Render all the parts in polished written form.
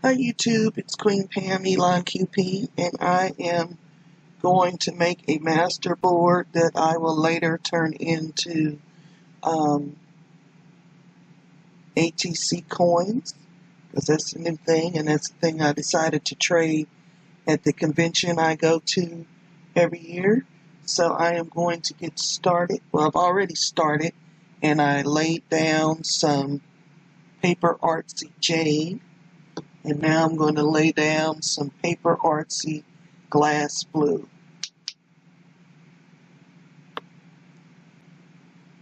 Hi YouTube, it's Queen Pam Elon QP, and I am going to make a master board that I will later turn into ATC coins, because that's the new thing, and that's the thing I decided to trade at the convention I go to every year. So I am going to get started. Well, I've already started, and I laid down some paper artsy jade. And now I'm going to lay down some paper artsy glass blue.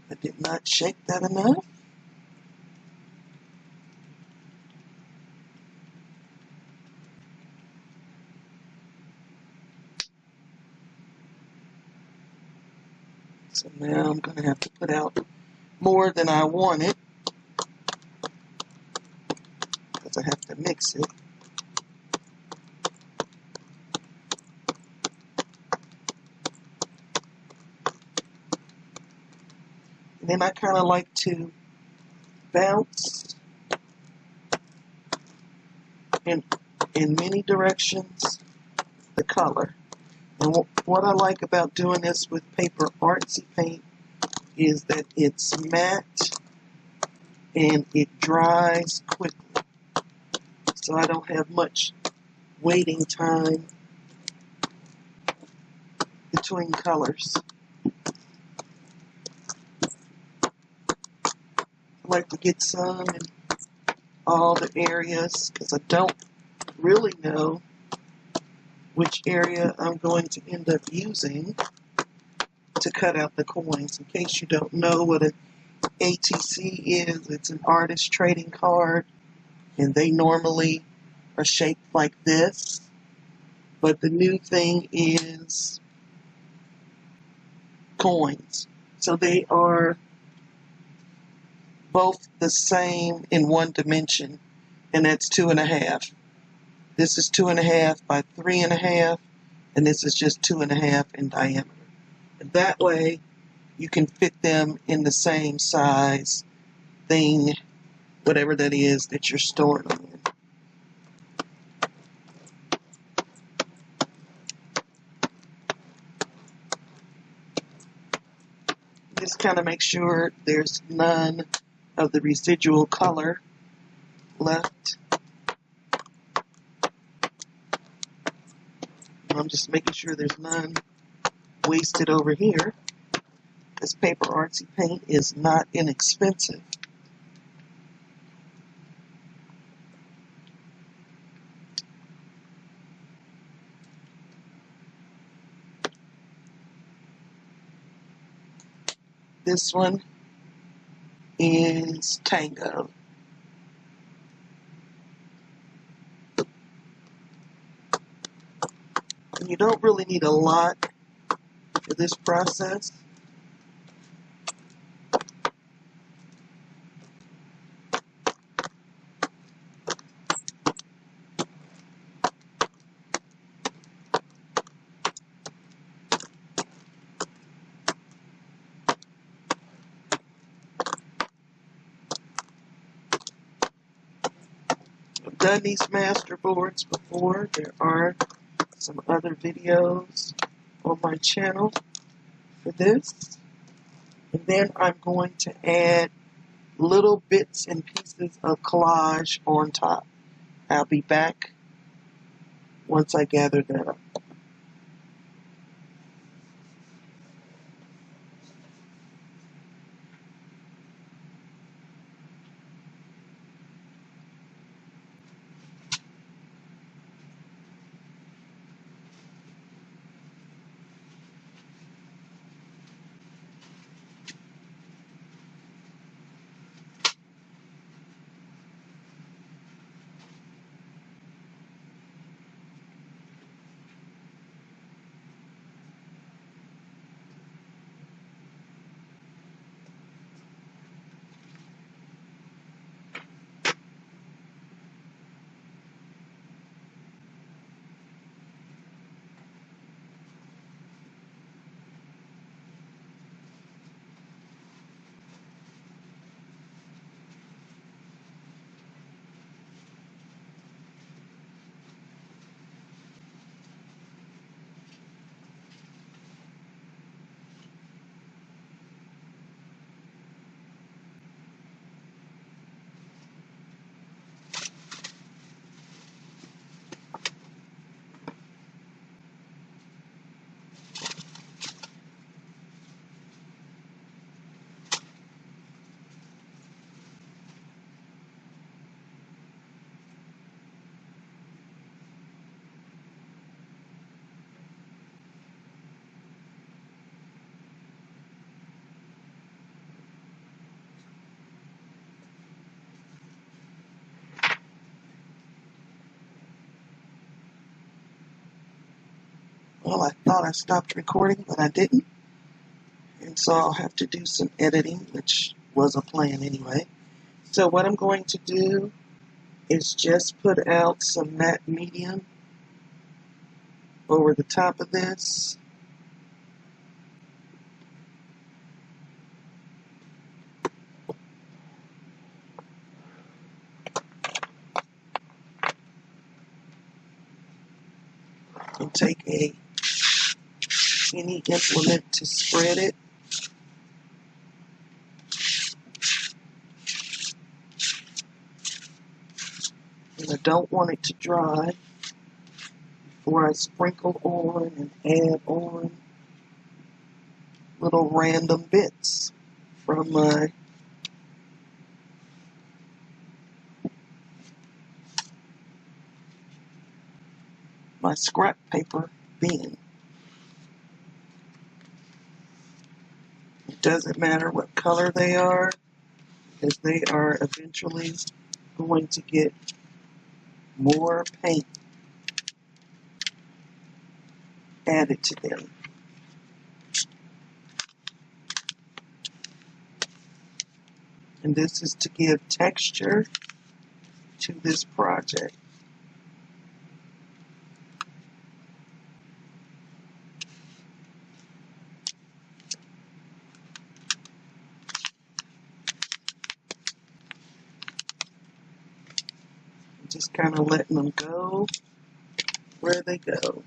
I did not shake that enough. So now I'm going to have to put out more than I wanted, because I have to mix it. And then I kind of like to bounce in many directions the color. And what I like about doing this with paper artsy paint is that it's matte and it dries quickly. So I don't have much waiting time between colors. I like to get some in all the areas because I don't really know which area I'm going to end up using to cut out the coins. In case you don't know what an ATC is, it's an artist trading card, and they normally are shaped like this. But the new thing is coins. So they are both the same in one dimension, and that's 2.5. This is 2.5 by 3.5, and this is just 2.5 in diameter. And that way, you can fit them in the same size thing, whatever that is that you're storing them in. Just kind of make sure there's none of the residual color left. I'm just making sure there's none wasted over here, because paper artsy paint is not inexpensive. This one is Tango. And you don't really need a lot for this process. I've done these master boards before. There are some other videos on my channel for this. And then I'm going to add little bits and pieces of collage on top. I'll be back once I gather that up. Well, I thought I stopped recording, but I didn't. And so I'll have to do some editing, which was a plan anyway. So what I'm going to do is just put out some matte medium over the top of this. And take any implement to spread it. And I don't want it to dry before I sprinkle on and add on little random bits from my scrap paper bin. It doesn't matter what color they are, because they are eventually going to get more paint added to them. And this is to give texture to this project. Just kind of letting them go where they go.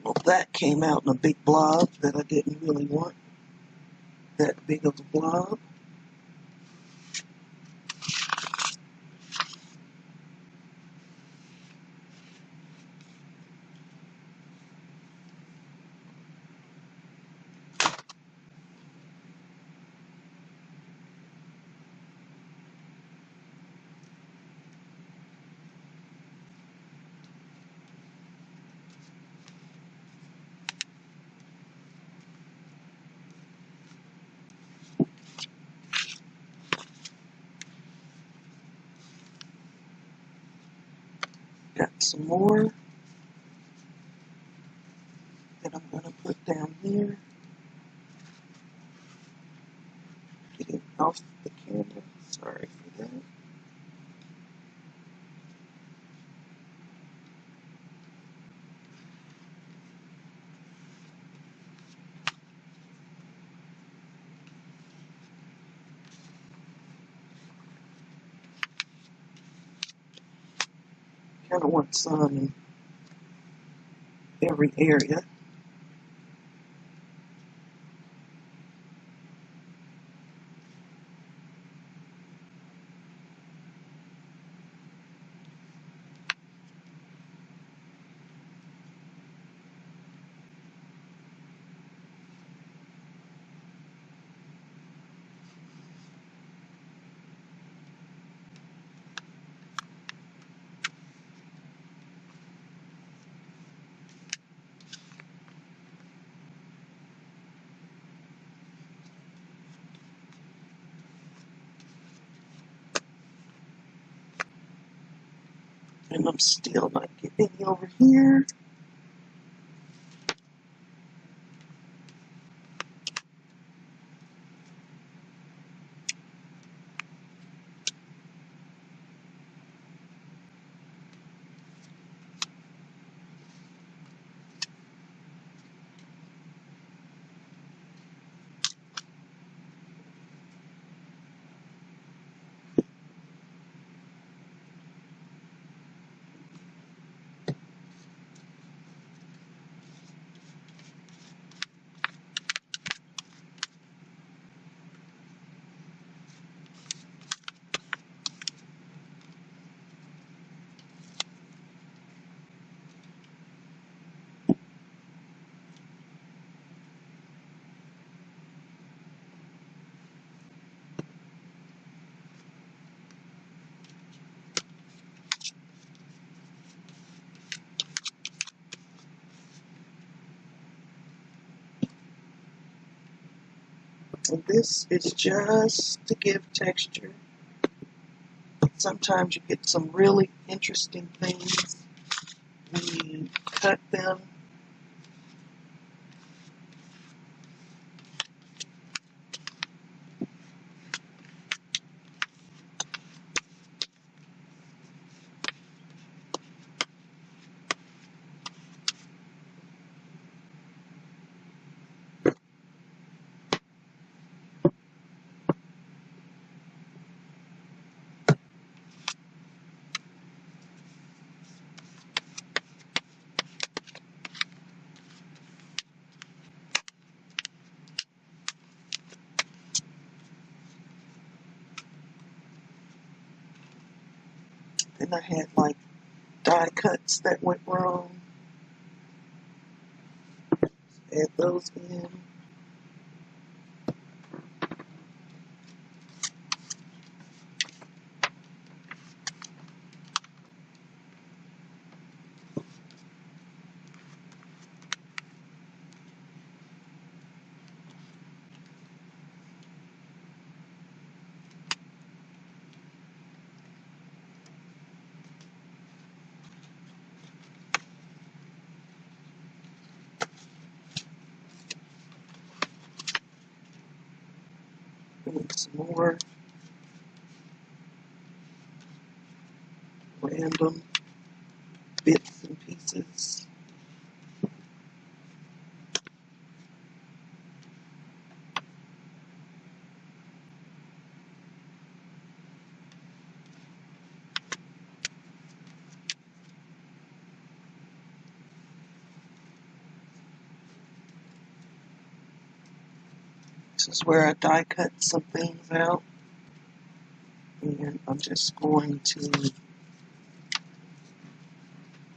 Well, that came out in a big blob that I didn't really want that big of a blob. Got some more that I'm going to put down here. Get it off the camera. Sorry for that. Kind of want some in every area. And I'm still not getting any over here. And this is just to give texture. Sometimes you get some really interesting things when you cut them. And I had like die cuts that went wrong. Add those in. And some more random bits and pieces. This is where I die cut some things out. And I'm just going to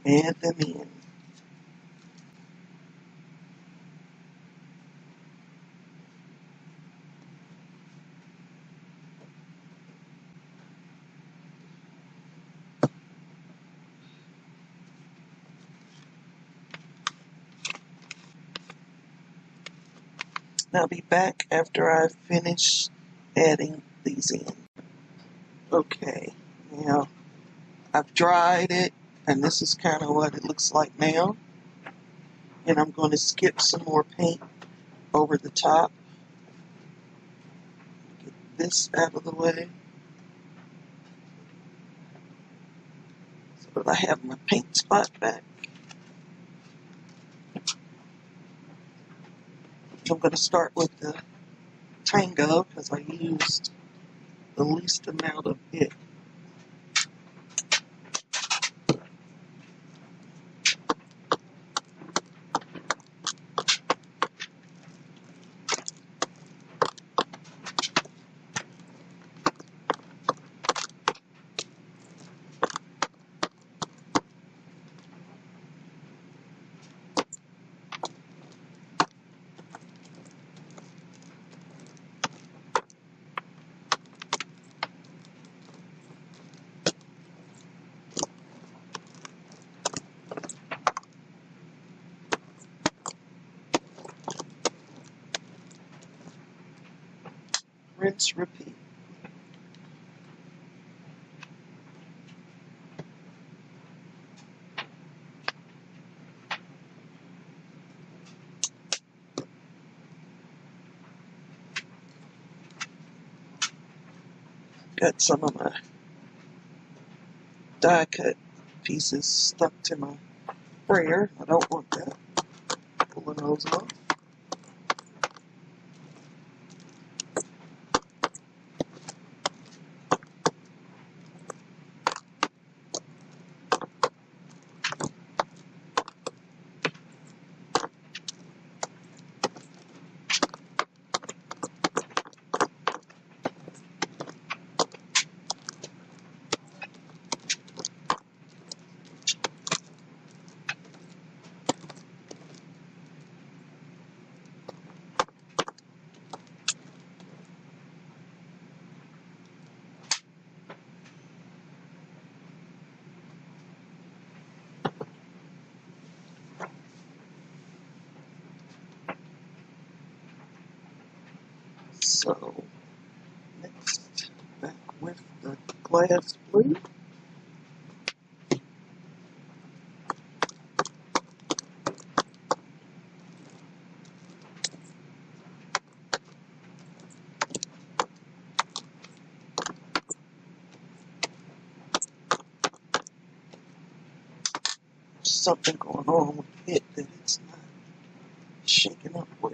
add them in. I'll be back after I finish adding these in. Okay, now I've dried it, and this is kind of what it looks like now. And I'm going to skip some more paint over the top. Get this out of the way so that I have my paint spot back. I'm going to start with the Tango because I used the least amount of it. Rinse, repeat. Got some of my die cut pieces stuck to my sprayer. I don't want that. Pulling those off. So next, back with the glass blue. Something going on with it that it's not shaking up well.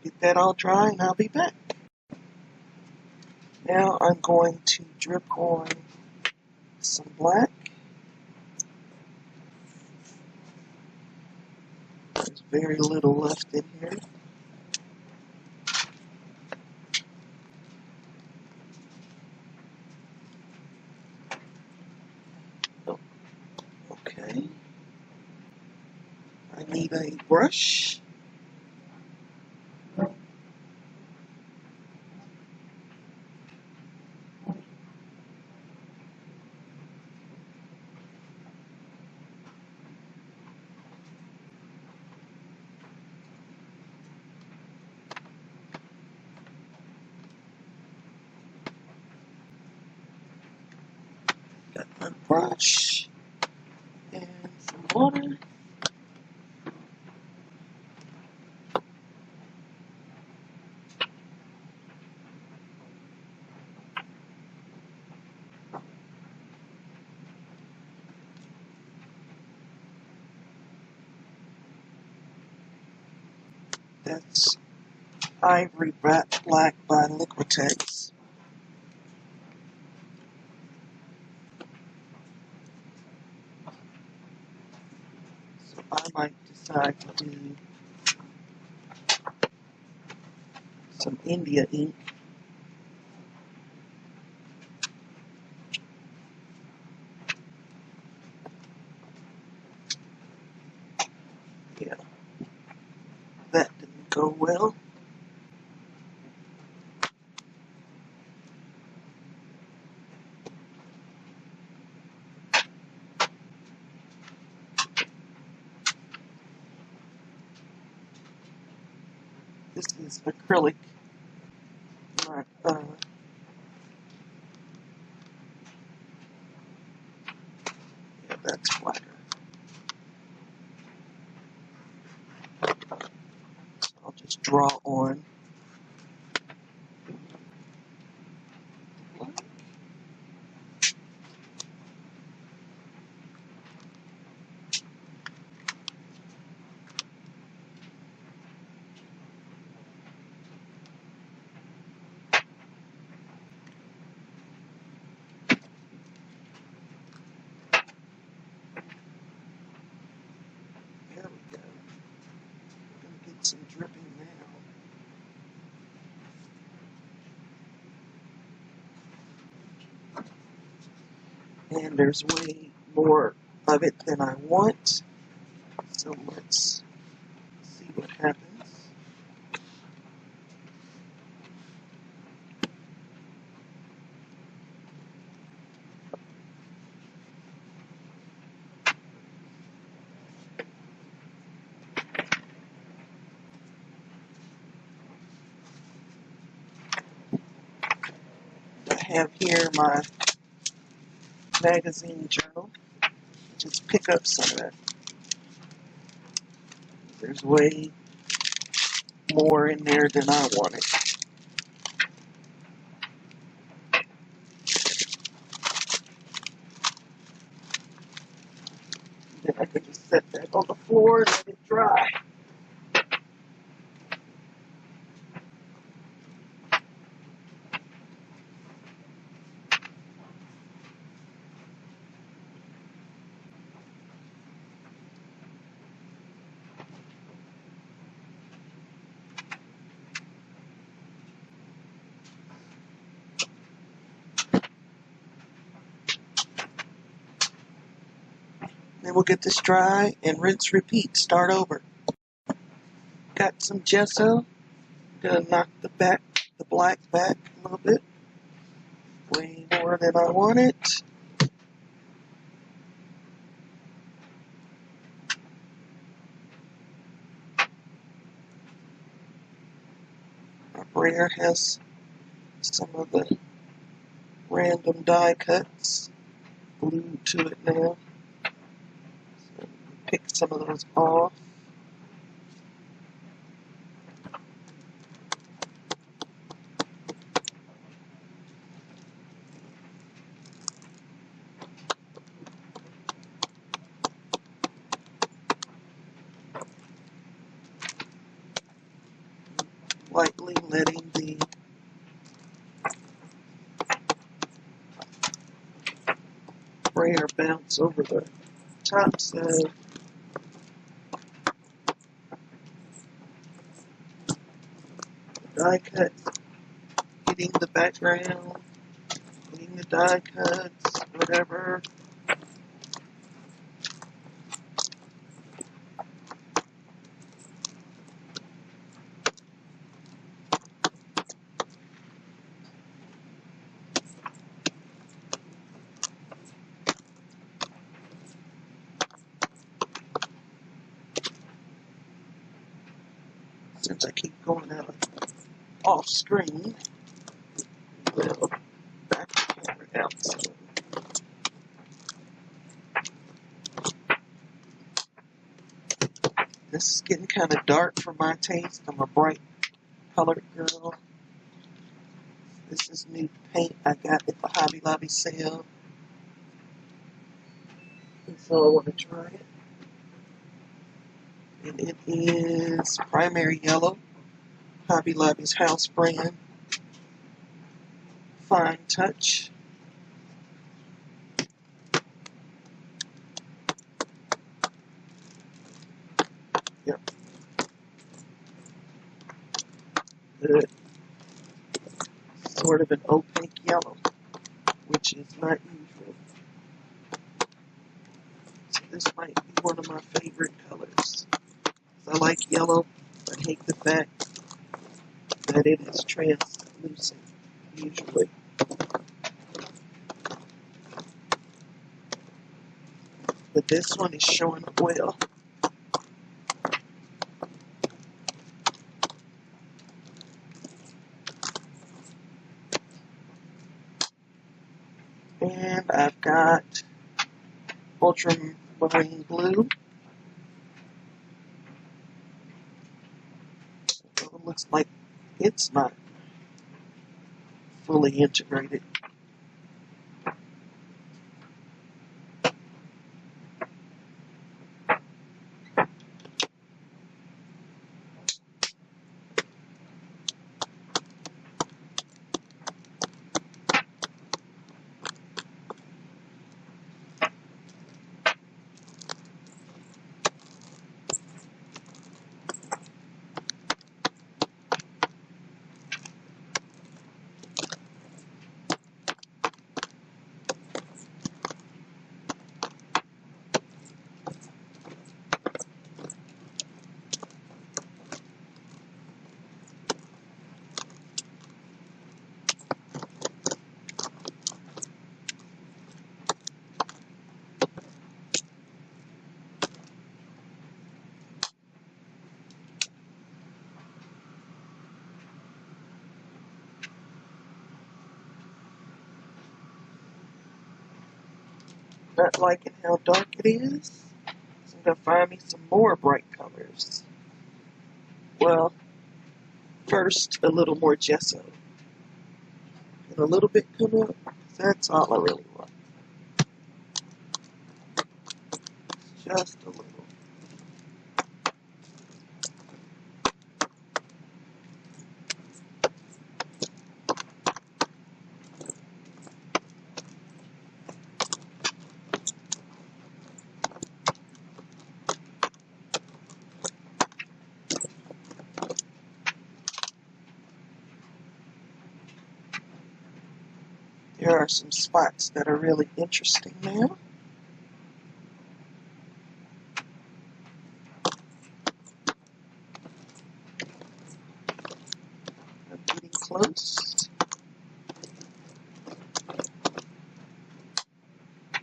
Get that all dry and I'll be back. Now I'm going to drip on some black. There's very little left in here. Okay. I need a brush. Got my brush and some water. That's Ivory Black by Liquitex. So I might decide to do some India ink. Yeah, that didn't go well. This is acrylic, not yeah, that's flatter. So I'll just draw on. There we go. We're gonna get some dripping now. And there's way more of it than I want. So let's see what happens. I have here my magazine journal. Just pick up some of it. There's way more in there than I wanted. Then I can just set that on the floor and let it dry. Then we'll get this dry and rinse, repeat, start over. Got some gesso. Gonna knock the black back a little bit. Way more than I want it. My brayer has some of the random die cuts glued to it now. So pick some of those off. Lightly letting the brayer bounce over the tops of the die cut, hitting the background, hitting the die cuts, whatever. Since I keep going out off screen, we'll back the camera out. So this is getting kind of dark for my taste. I'm a bright colored girl. This is new paint I got at the Hobby Lobby sale. And so I want to try it. And it is Primary Yellow, Hobby Lobby's house brand. Fine Touch. Yep. Good. Sort of an opaque yellow, which is not usual. So this might be one of my favorite colors. I like yellow, but hate the fact that it is translucent, usually. But this one is showing up well. And I've got ultramarine blue. It looks like it's not fully integrated. Not liking how dark it is, so I'm going to find me some more bright colors. Well, first a little more gesso. And a little bit come up. That's all I really want. Just a little. There are some spots that are really interesting now. close.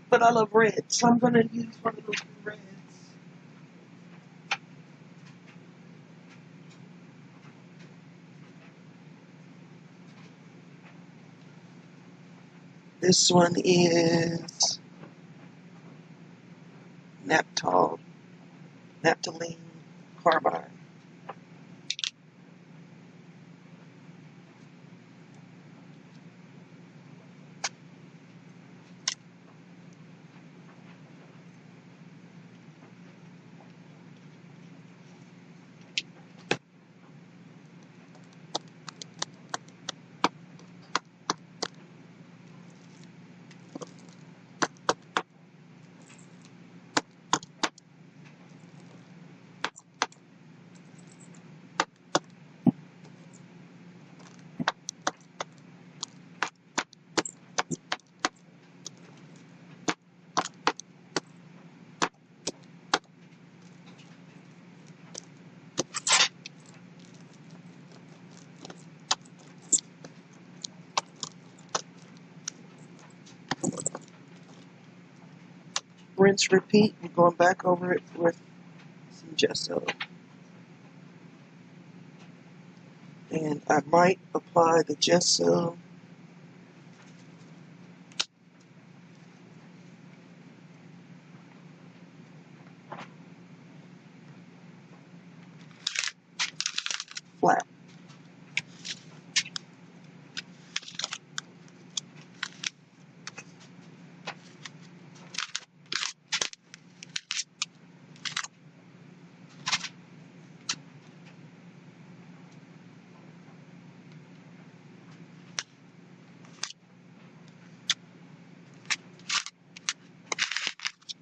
But I love red, so I'm going to use one of those reds. This one is naphthalene carbide. Rinse, repeat. I'm going back over it with some gesso. And I might apply the gesso flat.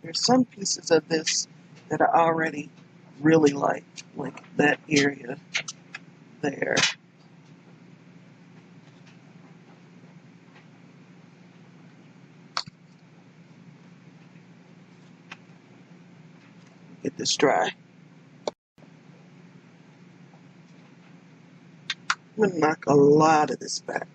There's some pieces of this that I already really like that area there. Get this dry. I'm going to knock a lot of this back.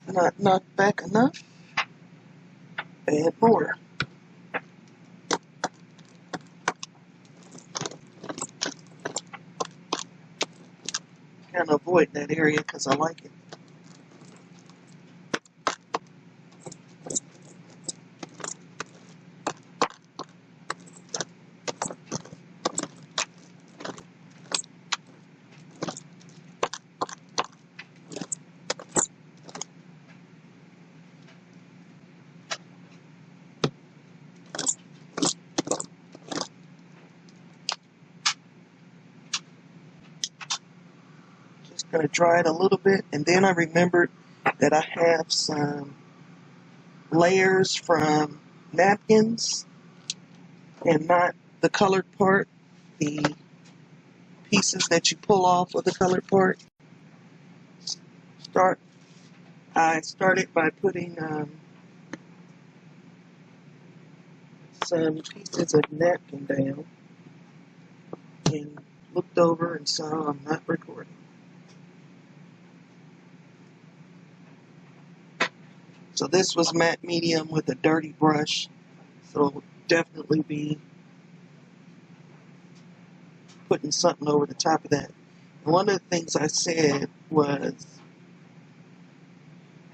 Not knocked back enough. Add more. Kind of avoid that area because I like it. Going to dry it a little bit, and then I remembered that I have some layers from napkins, and not the colored part, the pieces that you pull off of the colored part. I started by putting some pieces of napkin down, and looked over and saw I'm not recording. So this was matte medium with a dirty brush, so definitely be putting something over the top of that. And one of the things I said was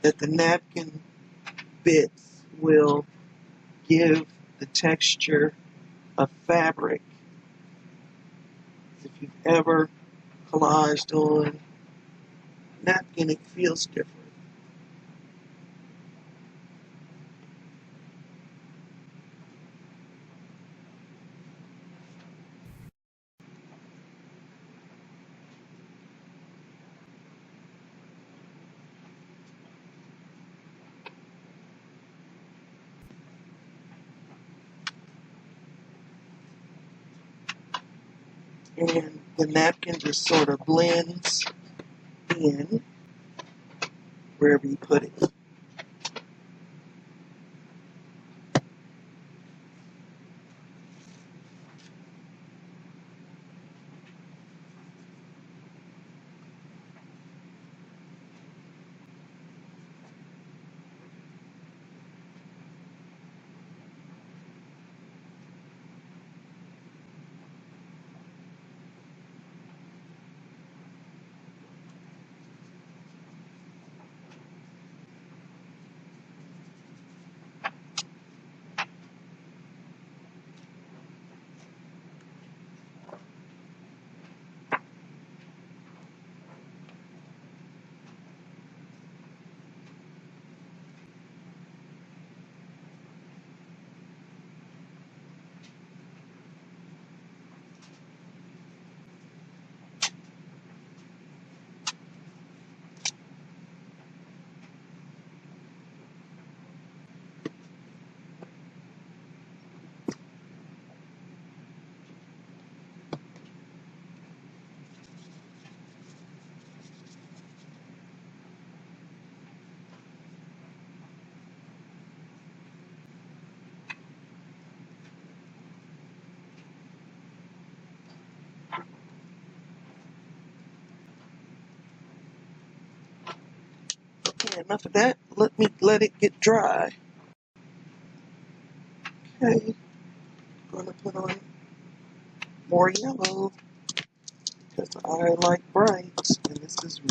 that the napkin bits will give the texture of fabric. If you've ever collaged on napkin, it feels different. And the napkin just sort of blends in wherever you put it. Okay, enough of that. Let it get dry. Okay, I'm gonna put on more yellow because I like brights, and this is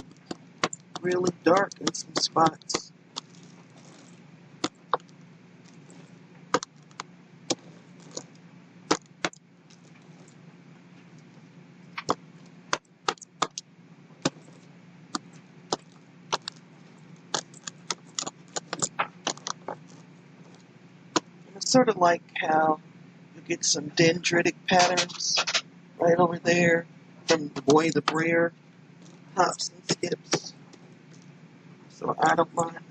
really dark in some spots. And it's sort of like how you get some dendritic patterns right over there from the Boy the Brayer hops and skips. So I don't mind that.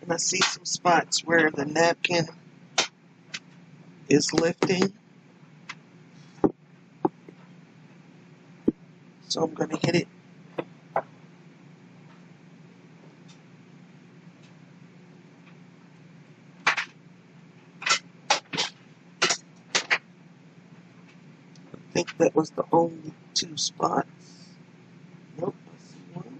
And I see some spots where the napkin is lifting. So I'm going to hit it. I think that was the only two spots. Nope, I see one.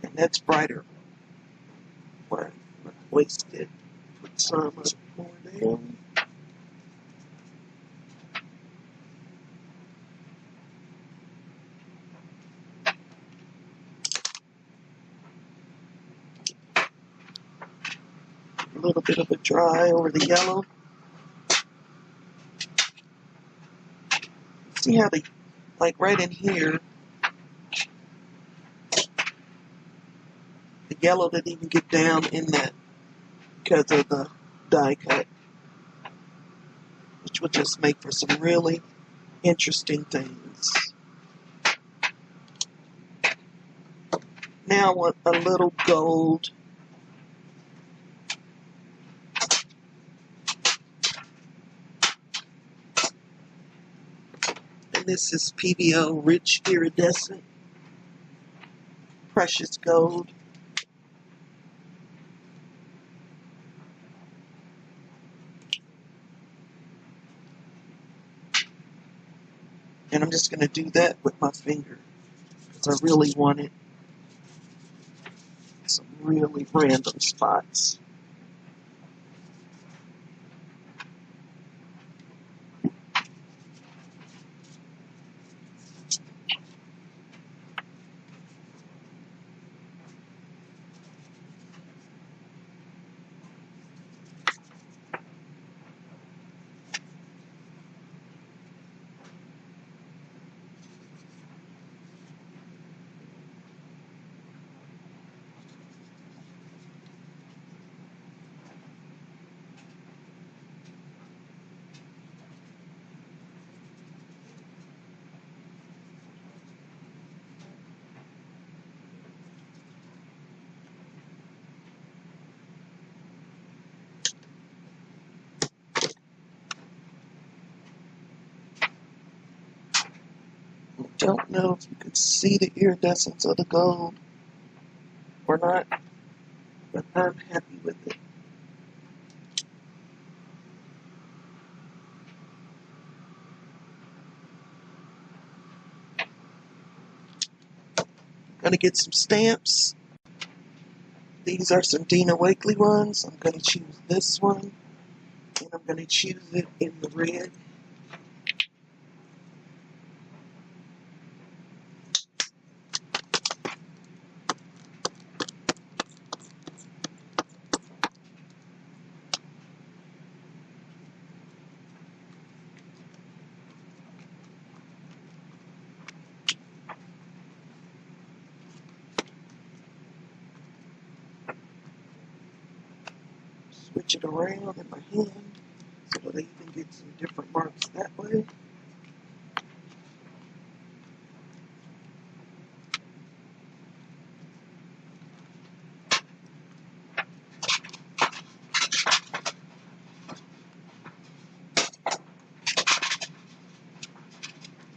And that's brighter. What I wasted. Put some more down. A little bit of a dry over the yellow. See how they, like right in here, the yellow didn't even get down in that because of the die cut, which will just make for some really interesting things. Now I want a little gold. And this is PBO Rich Iridescent Precious Gold. And I'm just going to do that with my finger because I really want it. Some really random spots. I don't know if you can see the iridescence of the gold or not, but I'm happy with it. I'm going to get some stamps. These are some Dina Wakley ones. I'm going to choose this one, and I'm going to choose it in the red. Switch it around in my hand so that I can get some different marks that way.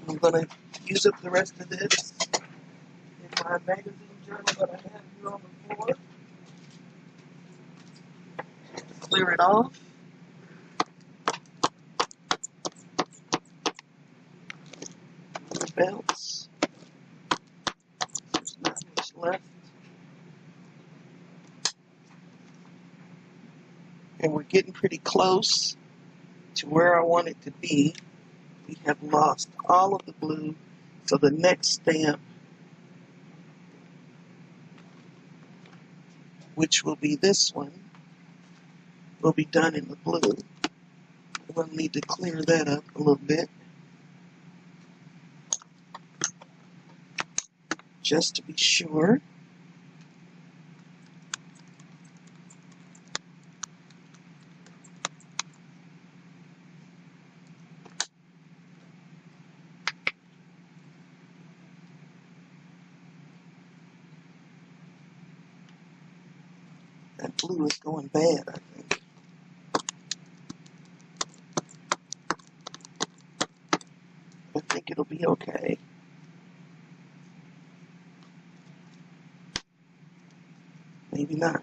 I'm going to use up the rest of this in my magazine journal that I have here on the floor. Clear it off. Bounce. There's not much left. And we're getting pretty close to where I want it to be. We have lost all of the blue, so the next stamp, which will be this one, will be done in the blue. We'll need to clear that up a little bit, just to be sure. That blue is going bad, I think. I think it'll be okay. Maybe not.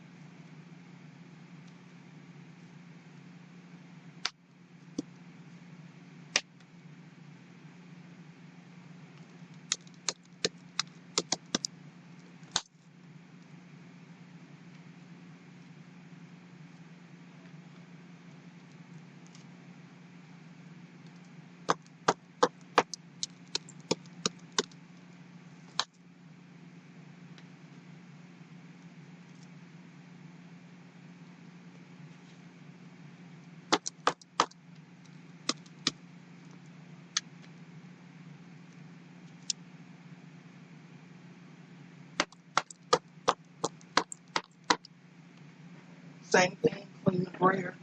Same thing, clean the brayer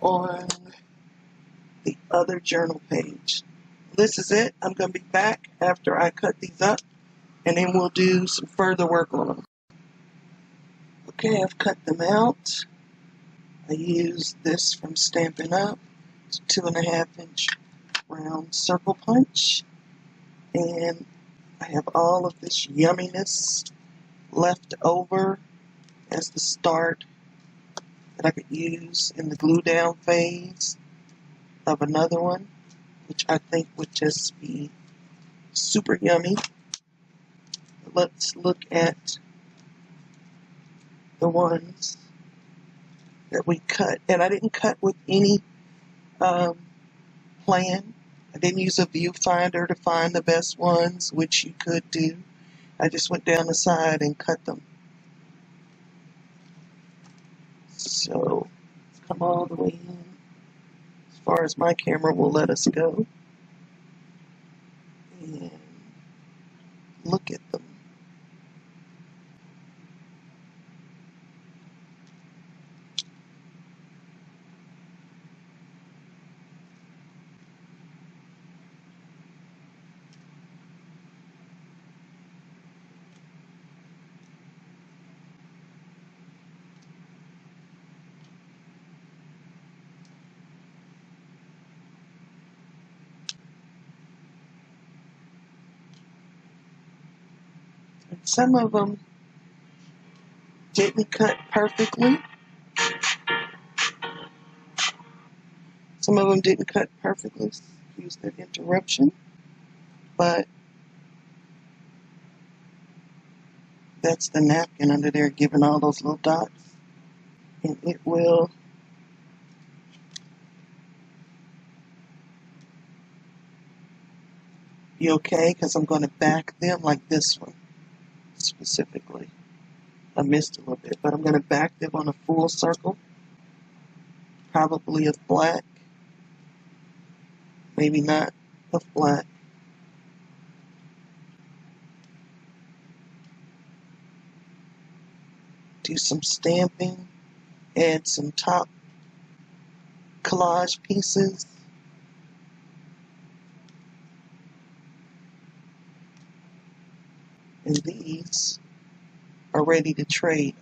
on the other journal page. This is it. I'm going to be back after I cut these up, and then we'll do some further work on them. Okay, I've cut them out. I used this from Stampin' Up. It's a 2.5-inch round circle punch. And I have all of this yumminess left over as the start that I could use in the glue down phase of another one, which I think would just be super yummy. Let's look at the ones that we cut. And I didn't cut with any plan. I didn't use a viewfinder to find the best ones, which you could do. I just went down the side and cut them. So, come all the way in as far as my camera will let us go. And look at them. some of them didn't cut perfectly. Some of them didn't cut perfectly, excuse that interruption, but that's the napkin under there giving all those little dots, and it will be okay because I'm going to back them like this one specifically. I missed a little bit, but I'm going to back them on a full circle, probably of black, maybe not of black. Do some stamping, add some top collage pieces. And these are ready to trade.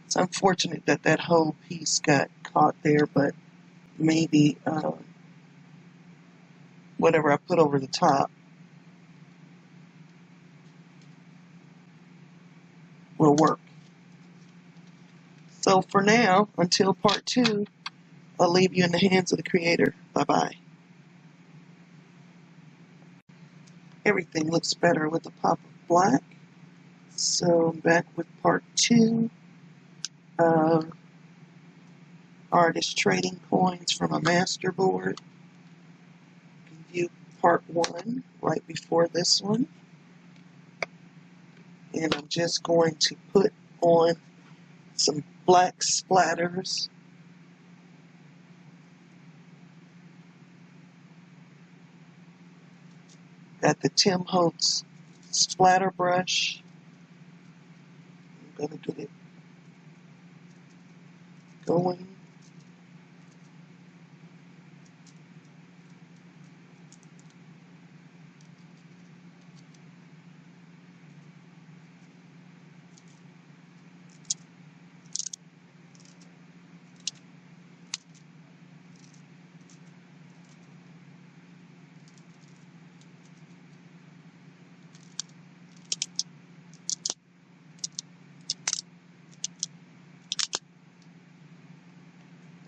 It's unfortunate that that whole piece got caught there, but maybe whatever I put over the top will work. So for now, until part 2, I'll leave you in the hands of the creator. Bye-bye. Everything looks better with a pop of black. So I'm back with part 2 of Artist Trading Coins from a Master Board. You can view part 1 right before this one. And I'm just going to put on some black splatters. Got the Tim Holtz splatter brush. I'm going to get it going.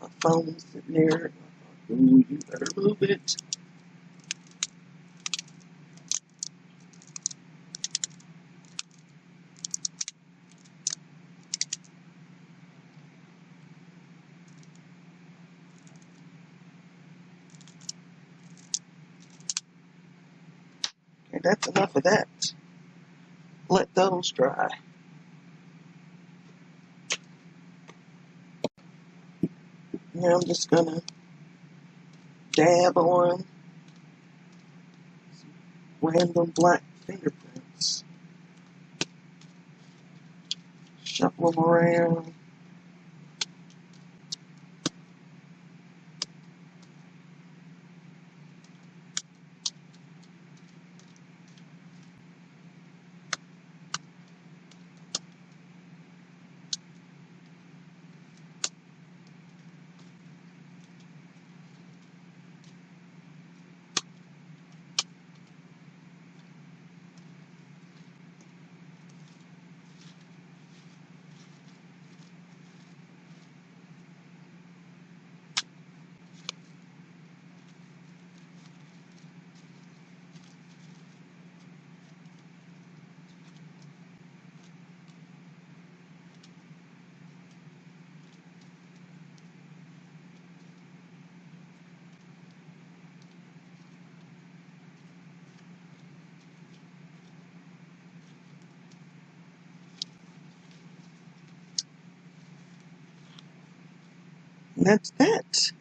My phone's sitting there. Ooh, you better move it. Okay, that's enough of that. Let those dry. Now I'm just going to dab on some random black fingerprints. Shuffle them around. And that's that.